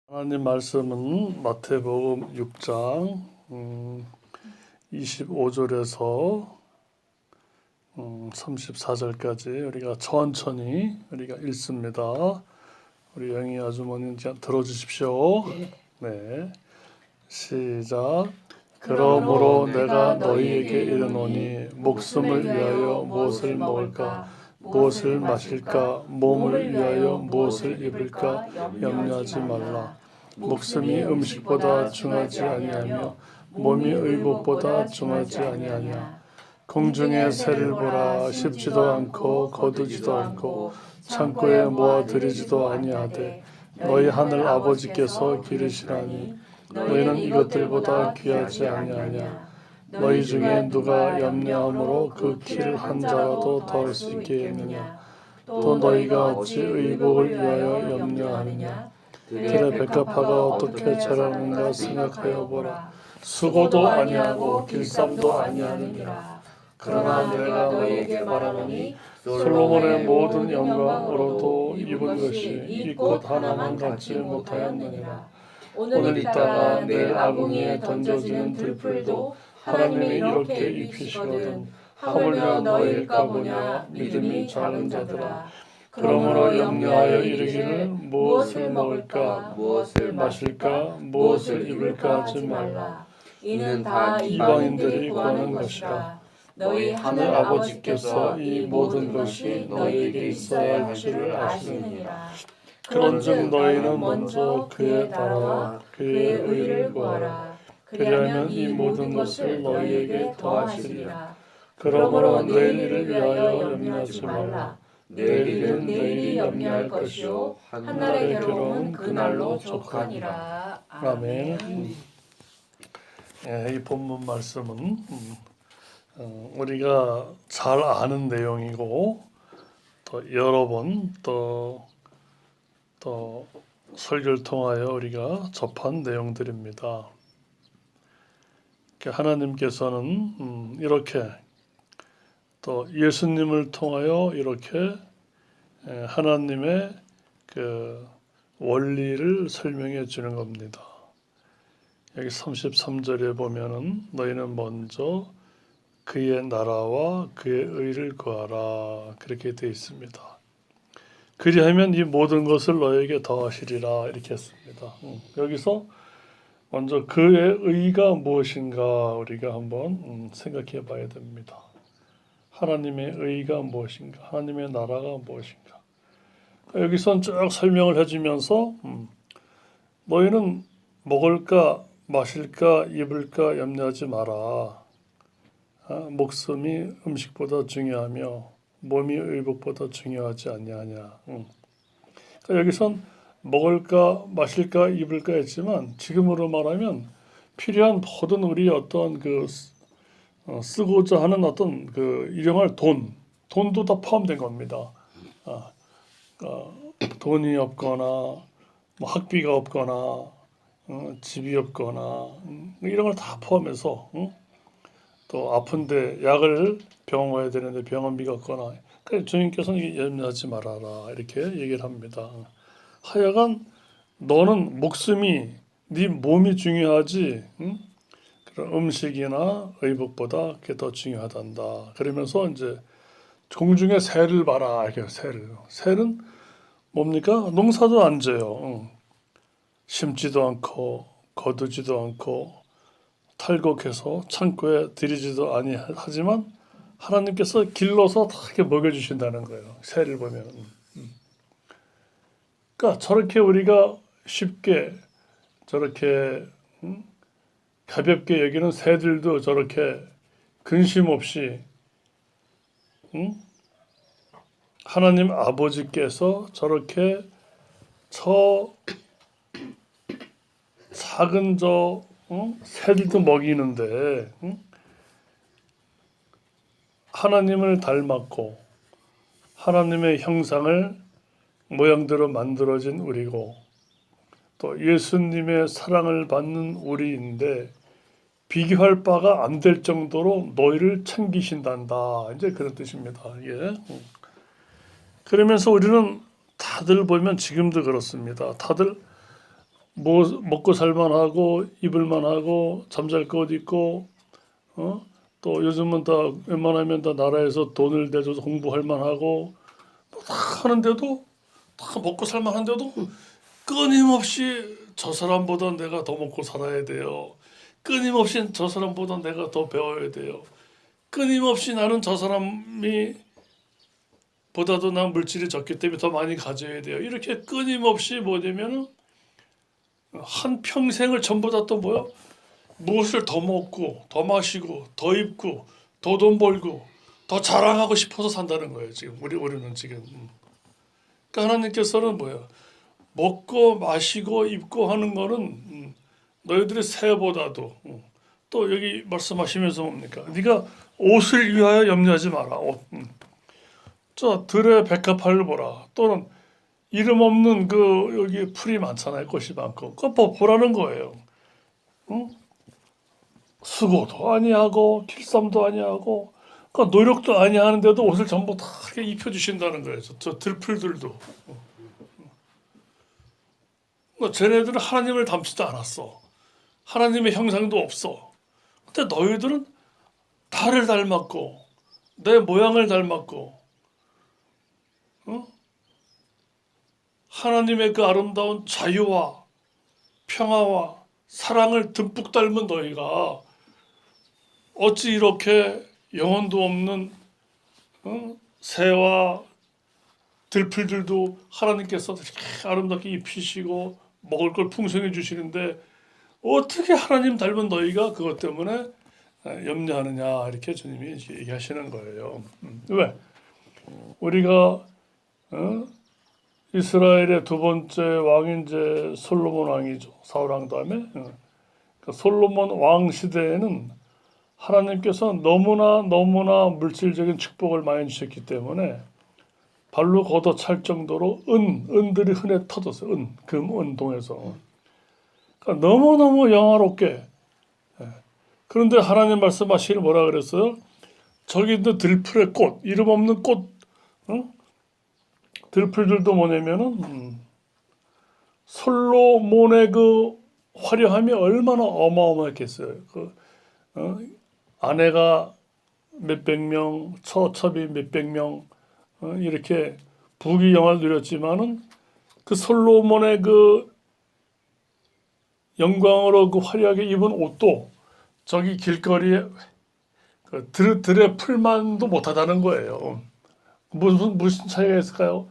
하나님 말씀은 마태복음 6장 25절에서 34절까지 우리가 천천히 우리가 읽습니다. 우리 영희 아주머니 들어주십시오. 네, 시작. 그러므로 내가 너희에게 이르노니 목숨을 위하여 무엇을 먹을까, 무엇을 마실까, 몸을 위하여 무엇을 입을까 염려하지 말라. 목숨이 음식보다 중하지 아니하며 몸이 의복보다 중하지 아니하냐. 공중의 새를 보라. 씹지도 않고 거두지도 않고 창고에 모아들이지도 아니하되 너희 하늘 아버지께서 기르시나니 너희는 이것들보다 귀하지 아니하냐. 너희 중에 누가 염려함으로 그 키를 한 자라도 더할 수 있겠느냐. 또 너희가 어찌 의복을 위하여 염려하느냐. 들의 백합화가 어떻게 자라는가 생각하여 보라. 수고도 아니하고 길쌈도 아니하느니라. 그러나 내가 너희에게 말하노니 솔로몬의 모든 영광으로도 입은 것이 이 꽃 하나만 갖지 못하였느니라. 오늘 있다가 내일 아궁이에 던져지는 들풀도 하나님이 이렇게 입히시거든. 하물며 너희일까 보냐. 믿음이 작은 자들아. 그러므로 염려하여 이르기를 무엇을 먹을까, 무엇을 마실까, 무엇을 입을까 하지 말라. 이는 다 이방인들이 구하는 것이라. 너희 하늘 아버지께서 이 모든 것이 너희에게 있어야 할 줄을 아시느니라. 그런즉 너희는 먼저 그의 나라와 그의 의를 구하라. 그리하면 이 모든 것을 너희에게 더하시리라. 그러므로 내일을 위하여 염려하지 말라. 내일은 내일이 염려할 것이요 한날의 괴로움은 그날로 족하니라. 아멘. 이 본문 말씀은 우리가 잘 아는 내용이고 또 여러 번 또 설교를 통하여 우리가 접한 내용들입니다. 하나님께서는 이렇게 또 예수님을 통하여 이렇게 하나님의 그 원리를 설명해 주는 겁니다. 여기 33절에 보면은 너희는 먼저 그의 나라와 그의 의를 구하라 그렇게 되어 있습니다. 그리하면 이 모든 것을 너에게 더하시리라 이렇게 했습니다. 여기서 먼저 그의 의가 무엇인가 우리가 한번 생각해 봐야 됩니다. 하나님의 의가 무엇인가, 하나님의 나라가 무엇인가. 여기선 쭉 설명을 해주면서 너희는 먹을까 마실까 입을까 염려하지 마라. 목숨이 음식보다 중요하며 몸이 의복보다 중요하지 아니하냐. 여기선 먹을까 마실까 입을까 했지만 지금으로 말하면 필요한 모든 우리의 어떤 그 쓰고자 하는 어떤 그 일용할 돈도 다 포함된 겁니다. 돈이 없거나 뭐 학비가 없거나 집이 없거나 이런 걸 다 포함해서 또 아픈데 약을 병원 가야 되는데 병원비가 없거나 그러니까 주님께서는 염려하지 말아라 이렇게 얘기를 합니다. 하여간 너는 목숨이 네 몸이 중요하지 그런 음식이나 의복보다 그게 더 중요하단다. 그러면서 이제 공중의 새를 봐라 이렇게 새는 뭡니까? 농사도 안 져요. 심지도 않고 거두지도 않고 탈곡해서 창고에 들이지도 아니하지만 하나님께서 길러서 다 이렇게 먹여주신다는 거예요. 새를 보면. 그러니까 저렇게 우리가 쉽게 저렇게 가볍게 여기는 새들도 저렇게 근심 없이 하나님 아버지께서 저렇게 저 작은 새들도 먹이는데 하나님을 닮았고 하나님의 형상을 모양대로 만들어진 우리고 또 예수님의 사랑을 받는 우리인데 비교할 바가 안 될 정도로 너희를 챙기신단다. 이제 그런 뜻입니다. 예. 그러면서 우리는 다들 보면 지금도 그렇습니다. 다들 뭐 먹고 살만하고 입을만하고 잠잘 것 있고 또 요즘은 다 웬만하면 다 나라에서 돈을 대줘서 공부할 만하고 다 하는데도 다 먹고 살만한데도 끊임없이 저 사람보다 내가 더 먹고 살아야 돼요. 끊임없이 저 사람보다 내가 더 배워야 돼요. 끊임없이 나는 저 사람이 보다도 난 물질이 적기 때문에 더 많이 가져야 돼요. 이렇게 끊임없이 뭐냐면 한 평생을 전부 다 또 뭐야? 무엇을 더 먹고 더 마시고 더 입고 더 돈 벌고 더 자랑하고 싶어서 산다는 거예요. 지금 우리는 지금. 그러니까 하나님께서는 뭐예요? 먹고 마시고 입고 하는 거는 너희들의 새보다도 또 여기 말씀하시면서 뭡니까? 네가 옷을 위하여 염려하지 마라. 옷. 저 들의 백합화를 보라. 또는 이름 없는 그 여기 풀이 많잖아요. 꽃이 많고. 그거 보라는 거예요. 응? 수고도 아니하고 길쌈도 아니하고 그러니까 노력도 아니하는데도 옷을 전부 다 이렇게 입혀주신다는 거예요. 저 들풀들도. 그러니까 쟤네들은 하나님을 닮지도 않았어. 하나님의 형상도 없어. 근데 너희들은 나를 닮았고 내 모양을 닮았고 하나님의 그 아름다운 자유와 평화와 사랑을 듬뿍 닮은 너희가 어찌 이렇게 영혼도 없는 새와 들풀들도 하나님께서 이렇게 아름답게 입히시고 먹을 걸 풍성해 주시는데 어떻게 하나님 닮은 너희가 그것 때문에 염려하느냐 이렇게 주님이 얘기하시는 거예요. 왜? 우리가 이스라엘의 두 번째 왕인 이제 솔로몬 왕이죠. 사울 왕 다음에 그 솔로몬 왕 시대에는 하나님께서 너무나 물질적인 축복을 많이 주셨기 때문에 발로 걷어찰 정도로 은들이 흔해 터졌어요. 금, 은, 동에서. 그러니까 너무너무 영화롭게. 그런데 하나님 말씀하시길 뭐라 그랬어요? 저기 있는 들풀의 꽃, 이름 없는 꽃, 들풀들도 뭐냐면은 솔로몬의 그 화려함이 얼마나 어마어마했겠어요. 아내가 몇백 명, 처첩이 몇백 명, 이렇게 부귀영화를 누렸지만은 그 솔로몬의 그 영광으로 그 화려하게 입은 옷도 저기 길거리에 그 들의 풀만도 못하다는 거예요. 무슨 차이가 있을까요?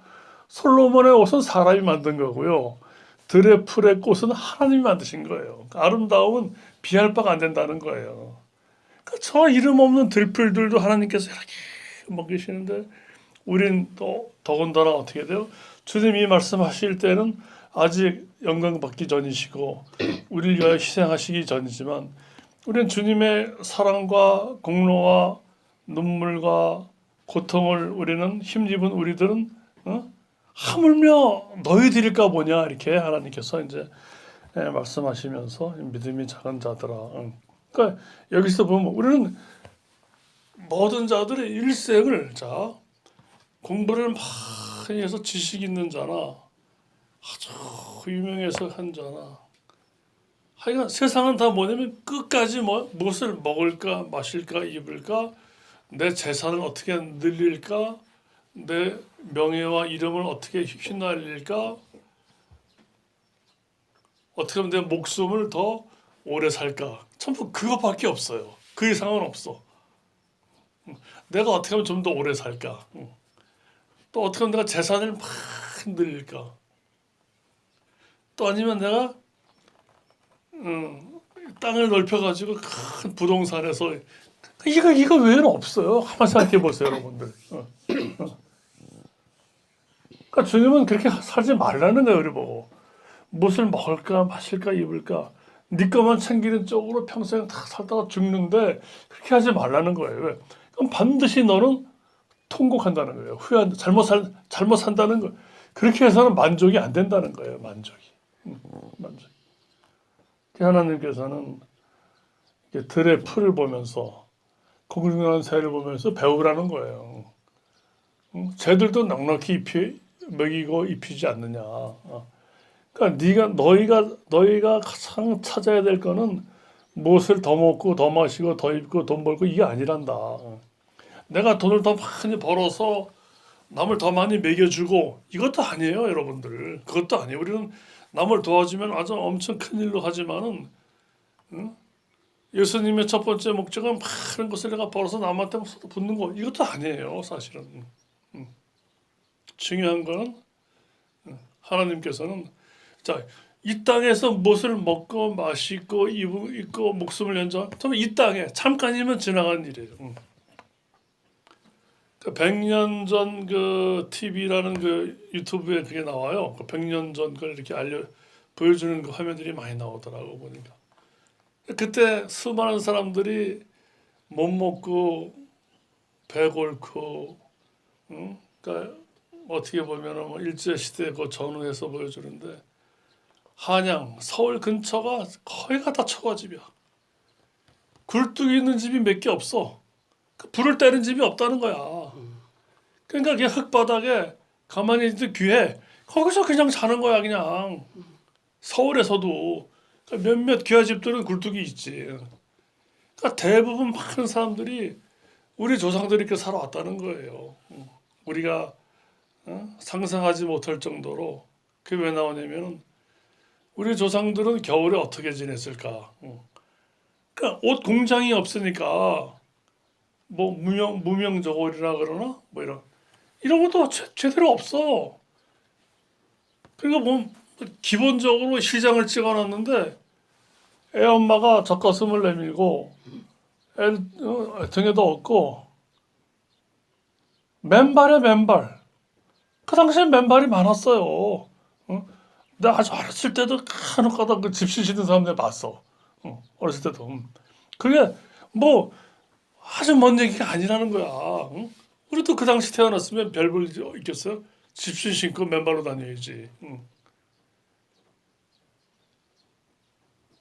솔로몬의 옷은 사람이 만든 거고요. 들의 풀의 꽃은 하나님이 만드신 거예요. 아름다움은 비할 바가 안 된다는 거예요. 저 이름 없는 들풀들도 하나님께서 이렇게 먹이시는데 우린 또 더군다나 어떻게 돼요? 주님이 말씀하실 때는 아직 영광 받기 전이시고 우리를 위하여 희생하시기 전이지만 우리는 주님의 사랑과 공로와 눈물과 고통을 우리는 힘입은 우리들은 하물며 너희들일까 보냐 이렇게 하나님께서 이제 말씀하시면서 믿음이 작은 자들아. 그러니까 여기서 보면 우리는 모든 자들의 일생을 공부를 많이 해서 지식 있는 자나 아주 유명해서 한 자나 하여간 세상은 다 뭐냐면 끝까지 무엇을 먹을까 마실까 입을까 내 재산을 어떻게 늘릴까 내 명예와 이름을 어떻게 휘날릴까 어떻게 하면 내 목숨을 더 오래 살까 전부 그것밖에 없어요. 그 이상은 없어. 내가 어떻게 하면 좀 더 오래 살까 또 어떻게 하면 내가 재산을 막 늘릴까 또 아니면 내가 땅을 넓혀가지고 큰 부동산에서 이거 외에는 없어요. 한번 생각해 보세요, 여러분들. 그러니까 주님은 그렇게 살지 말라는 거예요, 우리 보고. 무엇을 먹을까, 마실까, 입을까. 네 것만 챙기는 쪽으로 평생 다 살다가 죽는데 그렇게 하지 말라는 거예요. 왜? 그럼 반드시 너는 통곡한다는 거예요. 잘못 산다는 거. 그렇게 해서는 만족이 안 된다는 거예요, 만족이. 만족. 하나님께서는 들의 풀을 보면서 공중한 새를 보면서 배우라는 거예요. 쟤들도 넉넉히 먹이고 입히지 않느냐. 그러니까 너희가 가장 찾아야 될 거는 무엇을 더 먹고 더 마시고 더 입고 돈 벌고 이게 아니란다. 내가 돈을 더 많이 벌어서 남을 더 많이 먹여주고 이것도 아니에요, 여러분들. 그것도 아니에요. 우리는 남을 도와주면 아주 엄청 큰 일로 하지만은 예수님의 첫 번째 목적은 많은 것을 내가 벌어서 남한테 쏟아붓는 거 이것도 아니에요, 사실은. 중요한 거는 하나님께서는 자, 이 땅에서 무엇을 먹고 마시고 입고 목숨을 연장, 이 땅에 잠깐이면 지나간 일이에요. 100년 전 그 TV라는 그 유튜브에 그게 나와요. 그 100년 전 걸 이렇게 보여주는 그 화면들이 많이 나오더라고 보니까. 그때 수많은 사람들이 못 먹고 배 골고, 그러니까 어떻게 보면은 뭐 일제 시대 그 전후에서 보여주는데 한양, 서울 근처가 거의가 다 초가집이야. 굴뚝이 있는 집이 몇 개 없어. 불을 때는 집이 없다는 거야. 그러니까 그게 흙바닥에 가만히 있는 귀해. 거기서 그냥 자는 거야 그냥. 서울에서도 그러니까 몇몇 귀하 집들은 굴뚝이 있지. 그러니까 대부분 많은 사람들이 우리 조상들이 이렇게 살아왔다는 거예요. 우리가 상상하지 못할 정도로 그게 왜 나오냐면은 우리 조상들은 겨울에 어떻게 지냈을까? 그러니까 옷 공장이 없으니까 뭐 무명저고리라 그러나 뭐 이런 것도 제대로 없어. 그러니까 뭐 기본적으로 시장을 찍어놨는데 애 엄마가 젖가슴을 내밀고 애 등에도 업고 맨발에 맨발. 그 당시엔 맨발이 많았어요. 내가 아주 어렸을 때도 간혹가다 그 집시 시는 사람들 봤어. 어렸을 때도. 그게 뭐 아주 먼 얘기가 아니라는 거야. 우리도 그 당시 태어났으면 별 볼 일 있겠어요? 집신 신고 맨발로 다녀야지.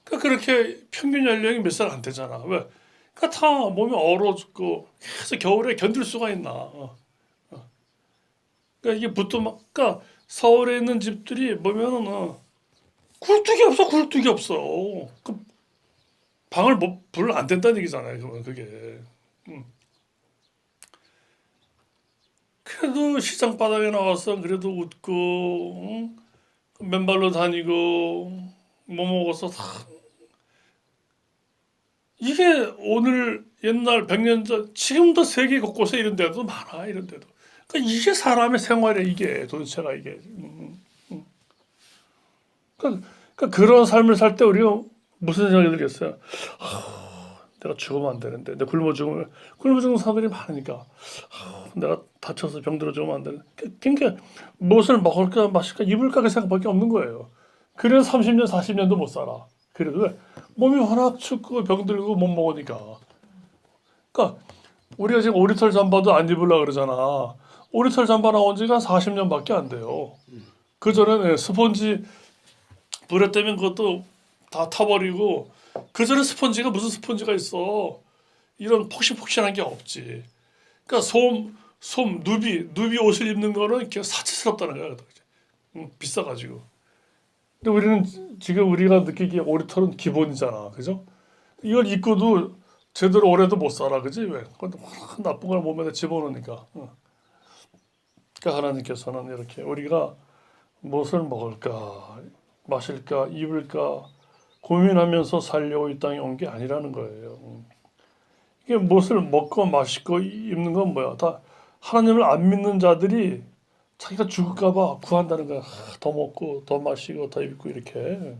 그러니까 그렇게 평균 연령이 몇 살 안 되잖아. 왜? 그러니까 다 몸이 얼어 죽고 계속 겨울에 견딜 수가 있나. 그러니까 이게 그러니까 서울에 있는 집들이 보면은 굴뚝이 없어, 굴뚝이 없어. 그 방을 불 안 댄다는 얘기잖아요. 그러면 그게. 그래도 시장 바닥에 나와서 그래도 웃고 맨발로 다니고 뭐 먹어서 다 이게 오늘 옛날 100년 전 지금도 세계 곳곳에 이런 데도 많아 이런 데도 그러니까 이게 사람의 생활에 이게 도대체가 이게 그러니까 그런 삶을 살 때 우리가 무슨 생각이 들겠어요? 내가 죽으면 안 되는데 내가 굶어 죽는 사람들이 많으니까 내가 다쳐서 병들어 죽으면 안 되는데 그러니까 무엇을 먹을까 마실까 입을까 그 생각밖에 없는 거예요. 그래서 30년 40년도 못 살아. 그래도 왜? 몸이 워낙 춥고 병들고 못 먹으니까. 그러니까 우리가 지금 오리털 잠바도 안 입으려고 그러잖아. 오리털 잠바 나온 지가 한 40년밖에 안 돼요. 그 전에는 스펀지 불에 떼면 그것도 다 타버리고 그 전에 스펀지가 무슨 스펀지가 있어. 이런 폭신폭신한 게 없지. 그러니까 누비 옷을 입는 거는 이렇게 사치스럽다는 거야. 비싸가지고. 근데 우리는 지금 우리가 느끼기에 오리털은 기본이잖아. 그죠? 이걸 입고도 제대로 오래도 못 살아. 그지? 왜? 나쁜 걸 몸에다 집어넣으니까. 그러니까 하나님께서는 이렇게 우리가 무엇을 먹을까, 마실까, 입을까 고민하면서 살려고 이 땅에 온 게 아니라는 거예요. 이게 무엇을 먹고 마시고 입는 건 뭐야? 다 하나님을 안 믿는 자들이 자기가 죽을까 봐 구한다는 거야. 더 먹고 더 마시고 더 입고 이렇게.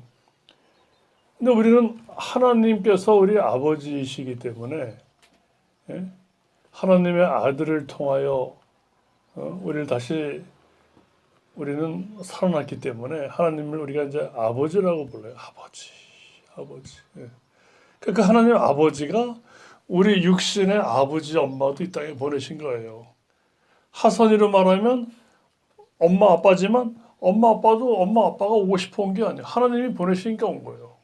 근데 우리는 하나님께서 우리 아버지이시기 때문에 하나님의 아들을 통하여 우리는 살아났기 때문에 하나님을 우리가 이제 아버지라고 불러요. 아버지. 그러니까 하나님 아버지가 우리 육신의 아버지 엄마도 이 땅에 보내신 거예요. 하선이로 말하면 엄마 아빠지만 엄마 아빠가 오고 싶어 온 게 아니에요. 하나님이 보내시니까 온 거예요.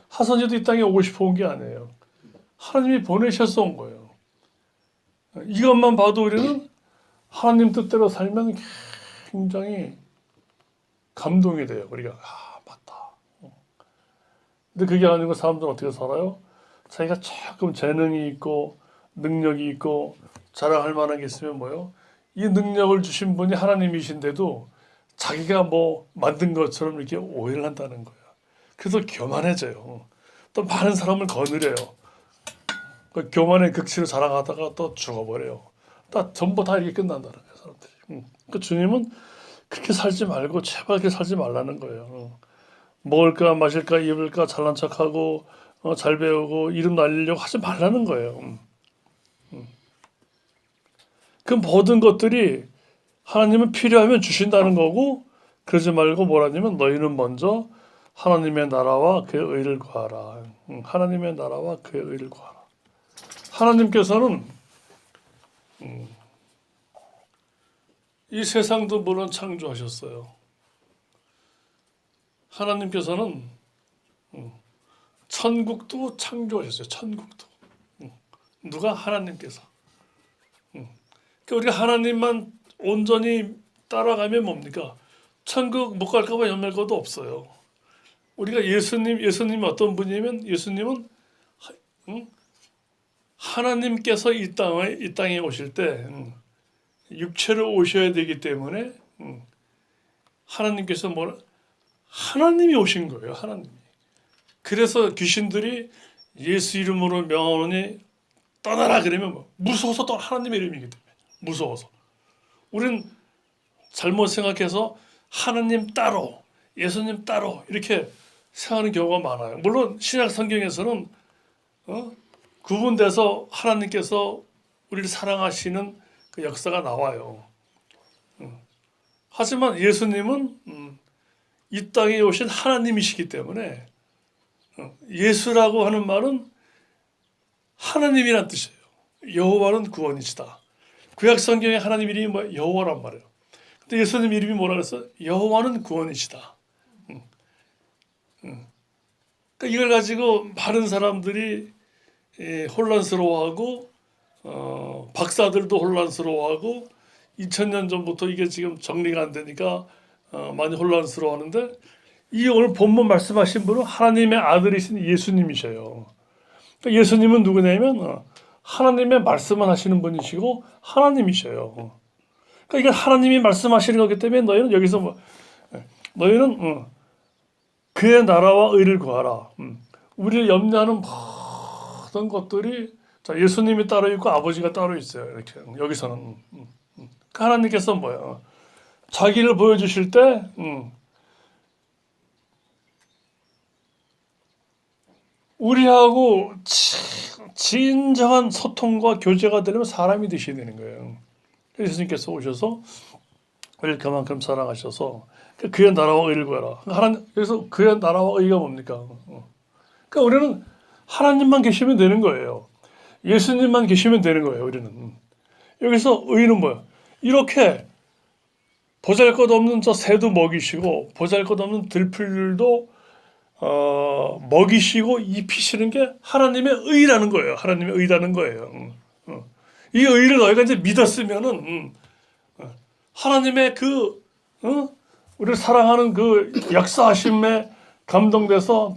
하선이도 이 땅에 오고 싶어 온 게 아니에요. 하나님이 보내셔서 온 거예요. 이것만 봐도 우리는 하나님 뜻대로 살면 굉장히 감동이 돼요. 우리가 맞다. 근데 그게 아니고 사람들은 어떻게 살아요? 자기가 조금 재능이 있고 능력이 있고 자랑할 만한 게 있으면 뭐요? 이 능력을 주신 분이 하나님이신데도 자기가 뭐 만든 것처럼 이렇게 오해를 한다는 거예요. 그래서 교만해져요. 또 많은 사람을 거느려요. 그 교만의 극치를 자랑하다가 또 죽어버려요. 전부 다 이렇게 끝난다는 거예요, 사람들이. 그 주님은 그렇게 살지 말고 제발 그렇게 살지 말라는 거예요. 먹을까 마실까 입을까 잘난 척하고 잘 배우고 이름 날리려고 하지 말라는 거예요. 그 모든 것들이 하나님은 필요하면 주신다는 거고 그러지 말고 뭐라냐면 너희는 먼저 하나님의 나라와 그의 의를 구하라. 하나님의 나라와 그의 의를 구하라. 하나님께서는 이 세상도 물론 창조하셨어요. 하나님께서는 천국도 창조하셨어요. 천국도. 누가? 하나님께서. 그러니까 우리가 하나님만 온전히 따라가면 뭡니까? 천국 못 갈까 봐 염려할 것도 없어요. 우리가 예수님이 어떤 분이면 예수님은 하나님께서 이 땅에 오실 때 육체로 오셔야 되기 때문에 하나님께서 하나님이 오신 거예요. 하나님이. 그래서 귀신들이 예수 이름으로 명하노니 떠나라 그러면 무서워서 또 하나님의 이름이기 때문에 무서워서. 우리는 잘못 생각해서 하나님 따로 예수님 따로 이렇게 생각하는 경우가 많아요. 물론 신약 성경에서는 구분돼서 하나님께서 우리를 사랑하시는 그 역사가 나와요. 하지만 예수님은 이 땅에 오신 하나님이시기 때문에 예수라고 하는 말은 하나님이란 뜻이에요. 여호와는 구원이시다. 구약 성경에 하나님 이름이 여호와란 말이에요. 근데 예수님 이름이 뭐라 그랬어? 여호와는 구원이시다. 그러니까 이걸 가지고 많은 사람들이 혼란스러워하고 박사들도 혼란스러워하고 2000년 전부터 이게 지금 정리가 안 되니까 많이 혼란스러워하는데 이 오늘 본문 말씀하신 분은 하나님의 아들이신 예수님이셔요. 그러니까 예수님은 누구냐면 하나님의 말씀을 하시는 분이시고 하나님이셔요. 그러니까 이게 하나님이 말씀하시는 거기 때문에 너희는 여기서 너희는 그의 나라와 의를 구하라. 우리를 염려하는 모든 것들이 예수님이 따로 있고 아버지가 따로 있어요. 이렇게 여기서는 그러니까 하나님께서 뭐야? 자기를 보여주실 때 우리하고 진정한 소통과 교제가 되려면 사람이 되셔야 되는 거예요. 예수님께서 오셔서 우리를 그만큼 사랑하셔서 그의 나라와 의를 구하라. 그래서 그의 나라와 의가 뭡니까? 그러니까 우리는 하나님만 계시면 되는 거예요. 예수님만 계시면 되는 거예요. 우리는. 여기서 의는 뭐야? 이렇게 보잘것없는 저 새도 먹이시고 보잘것없는 들풀들도 먹이시고 입히시는 게 하나님의 의라는 거예요. 하나님의 의라는 거예요. 이 의를 너희가 이제 믿었으면은 하나님의 우리를 사랑하는 그 역사하심에 감동돼서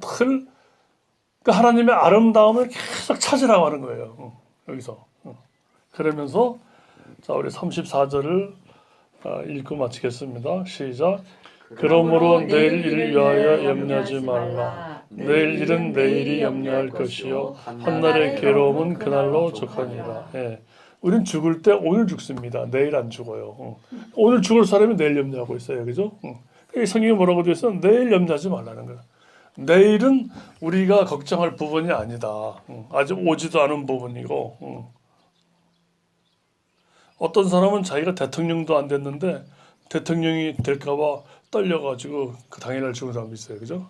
그 하나님의 아름다움을 계속 찾으라고 하는 거예요. 여기서. 그러면서 자 우리 34절을 읽고 마치겠습니다. 시작. 그러므로 내일 일을 위하여 염려하지 말라. 내일 일은 내일이 염려할 것이요 한날의 괴로움은 그날로 족하니라. 예. 우린 죽을 때 오늘 죽습니다. 내일 안 죽어요. 오늘 죽을 사람이 내일 염려하고 있어요. 그죠? 성경이 뭐라고 되어 있어? 내일 염려하지 말라는 거야. 내일은 우리가 걱정할 부분이 아니다. 아직 오지도 않은 부분이고 어떤 사람은 자기가 대통령도 안 됐는데 대통령이 될까 봐 떨려가지고 그 당일날 죽은 사람도 있어요. 그죠?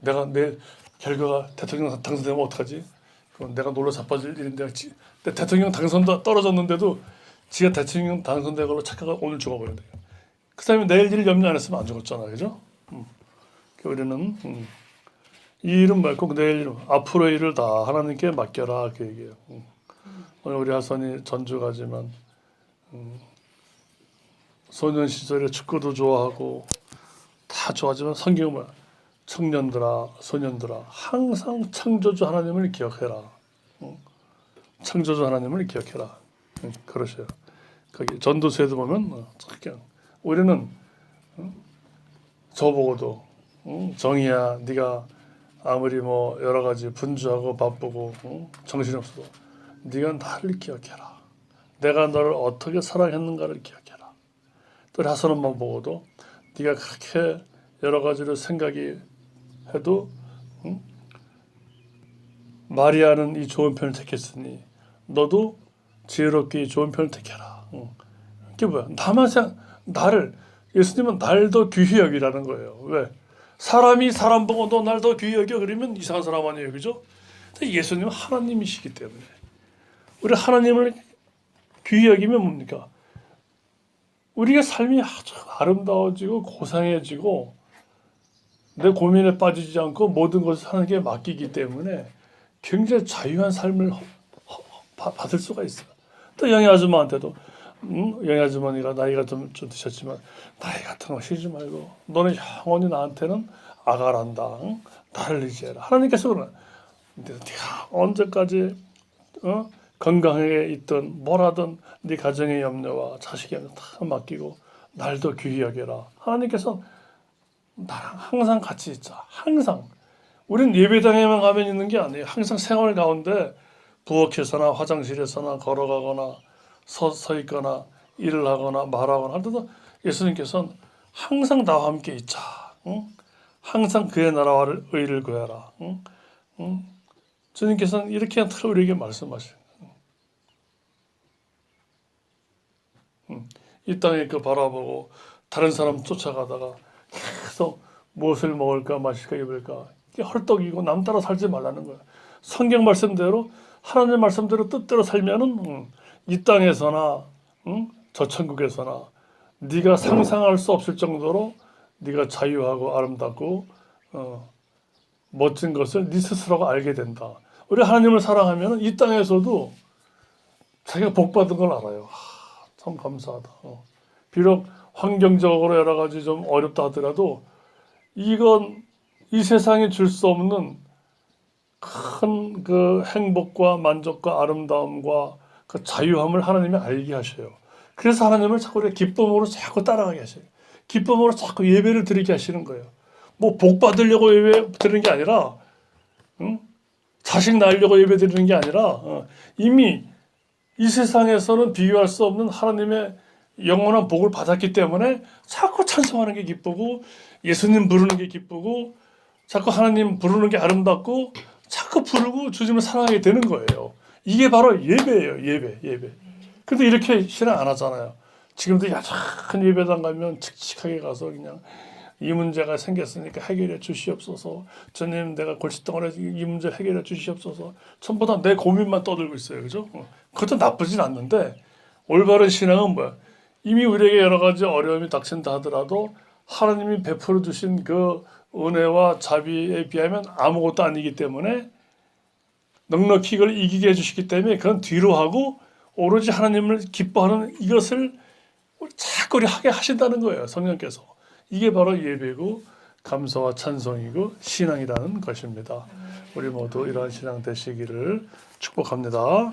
내가 내 결과가 대통령 당선되면 어떡하지? 그럼 내가 놀라 자빠질 일인데 대통령 당선도 떨어졌는데도 지가 대통령 당선된 걸로 착각하고 오늘 죽어버려야 돼요. 그 사람이 내일 일을 염려 안 했으면 안 죽었잖아. 그죠? 우리는 이 일은 말고 내일 일, 앞으로의 일을 다 하나님께 맡겨라. 그 얘기예요. 오늘 우리 하선이 전주 가지만 소년 시절에 축구도 좋아하고 다 좋아하지만 성경은 뭐야? 청년들아, 소년들아, 항상 창조주 하나님을 기억해라. 창조주 하나님을 기억해라. 그러셔요. 거기 전도서에도 보면 그냥 우리는 저보고도 정의야, 네가 아무리 뭐 여러 가지 분주하고 바쁘고 정신없어도 네가 나를 기억해라. 내가 너를 어떻게 사랑했는가를 기억해라. 또 하선 엄마 보고도 네가 그렇게 여러 가지로 생각이 해도 마리아는 이 좋은 편을 택했으니 너도 지혜롭게 이 좋은 편을 택해라. 그게 뭐야? 나를 예수님은 날 더 귀히 여기라는 거예요. 왜? 사람이 사람 보고 너 날 더 귀히 여겨 그러면 이상한 사람 아니에요, 그죠? 근데 예수님은 하나님이시기 때문에 우리 하나님을 귀히 여기면 뭡니까? 우리의 삶이 아주 아름다워지고 고상해지고 내 고민에 빠지지 않고 모든 것을 하나님께 맡기기 때문에 굉장히 자유한 삶을 받을 수가 있어요. 또 영희 아줌마한테도 영희 아주머니가 나이가 좀 드셨지만 나이 같은 거 쉬지 말고 너는 영원히 나한테는 아가란다. 나를 의지해라. 하나님께서 그러나 네가 언제까지 건강하게 있든 뭘 하든 네 가정의 염려와 자식의 염려 다 맡기고 날 더 귀히 여겨라. 하나님께서 나랑 항상 같이 있자. 항상. 우린 예배당에만 가면 있는 게 아니에요. 항상 생활 가운데 부엌에서나 화장실에서나 걸어가거나 서 있거나 일을 하거나 말하거나 할 때도 예수님께서는 항상 나와 함께 있자. 항상 그의 나라와 의를 구하라. 주님께서는 이렇게 우리에게 말씀하셔요. 이 땅에 그 바라보고 다른 사람 쫓아가다가 계속 무엇을 먹을까 마실까 입을까 헐떡이고 남 따라 살지 말라는 거예요. 성경 말씀대로 하나님 말씀대로 뜻대로 살면은 이 땅에서나 저 천국에서나 네가 상상할 수 없을 정도로 네가 자유하고 아름답고 멋진 것을 네 스스로가 알게 된다. 우리 하나님을 사랑하면 이 땅에서도 자기가 복 받은 걸 알아요. 참 감사하다. 비록 환경적으로 여러 가지 좀 어렵다 하더라도 이건 이 세상에 줄 수 없는 큰 그 행복과 만족과 아름다움과 그 자유함을 하나님이 알게 하셔요. 그래서 하나님을 자꾸 우리가 기쁨으로 자꾸 따라가게 하셔요. 기쁨으로 자꾸 예배를 드리게 하시는 거예요. 뭐 복 받으려고 예배 드리는 게 아니라 자식 낳으려고 예배 드리는 게 아니라 이미 이 세상에서는 비교할 수 없는 하나님의 영원한 복을 받았기 때문에 자꾸 찬송하는 게 기쁘고 예수님 부르는 게 기쁘고 자꾸 하나님 부르는 게 아름답고 자꾸 부르고 주님을 사랑하게 되는 거예요. 이게 바로 예배예요. 예배. 근데 이렇게 신앙 안 하잖아요. 지금도 야작한 예배당 가면 칙칙하게 가서 그냥 이 문제가 생겼으니까 해결해 주시옵소서. 주님 내가 골칫덩어리 이 문제 해결해 주시옵소서. 전부 다 내 고민만 떠들고 있어요. 그죠? 그것도 나쁘진 않는데 올바른 신앙은 뭐야? 이미 우리에게 여러 가지 어려움이 닥친다 하더라도 하나님이 베풀어 주신 그 은혜와 자비에 비하면 아무것도 아니기 때문에 넉넉히 이걸 이기게 해주시기 때문에 그건 뒤로 하고 오로지 하나님을 기뻐하는 이것을 자꾸 우리 하게 하신다는 거예요. 성령께서. 이게 바로 예배고 감사와 찬송이고 신앙이라는 것입니다. 우리 모두 이러한 신앙 되시기를 축복합니다.